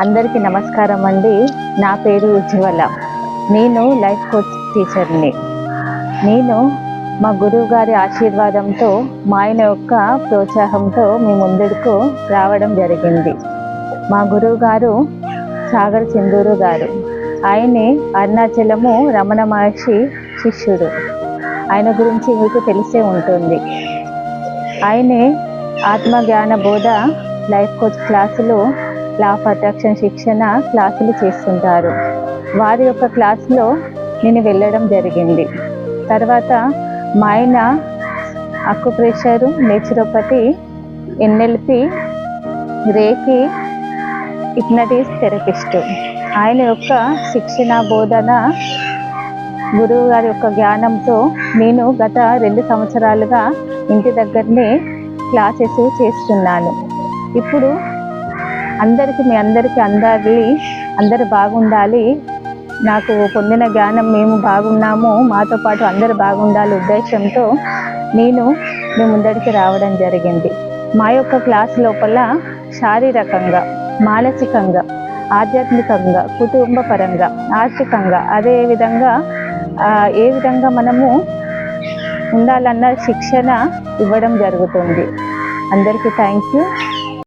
అందరికీ నమస్కారం అండి. నా పేరు ఉజ్వల. నేను లైఫ్ కోచ్ టీచర్ని. నేను మా గురువు గారి ఆశీర్వాదంతో, మా ఆయన యొక్క ప్రోత్సాహంతో మీ ముందుకు రావడం జరిగింది. మా గురువు గారు సాగర్ సింధూరు గారు. ఆయనే అరుణాచలము రమణ మహర్షి శిష్యుడు. ఆయన గురించి మీకు తెలిసే ఉంటుంది. ఆయనే ఆత్మజ్ఞాన బోధ, లైఫ్ కోచ్ క్లాసులు, లా ఆఫ్ అట్రాక్షన్ శిక్షణ క్లాసులు చేస్తుంటారు. వారి యొక్క క్లాసులో నేను వెళ్ళడం జరిగింది. తర్వాత మా ఆయన అక్యుప్రెషరు, నేచురోపతి, ఎన్ఎల్పి, రేకి, హిప్నటిస్ట్ థెరపిస్టు. ఆయన యొక్క శిక్షణ బోధన, గురువు గారి యొక్క జ్ఞానంతో నేను గత 2 సంవత్సరాలుగా ఇంటి దగ్గరనే క్లాసెస్ చేస్తున్నాను. ఇప్పుడు మీ అందరికీ అందాలి, అందరు బాగుండాలి, నాకు పొందిన జ్ఞానం మేము బాగున్నాము, మాతో పాటు అందరు బాగుండాలి ఉద్దేశంతో నేను మీ ముందరికి రావడం జరిగింది. మా యొక్క క్లాస్ లోపల శారీరకంగా, మానసికంగా, ఆధ్యాత్మికంగా, కుటుంబపరంగా, ఆర్థికంగా, అదేవిధంగా ఏ విధంగా మనము ఉండాలన్న శిక్షణ ఇవ్వడం జరుగుతుంది. అందరికీ థ్యాంక్ యూ.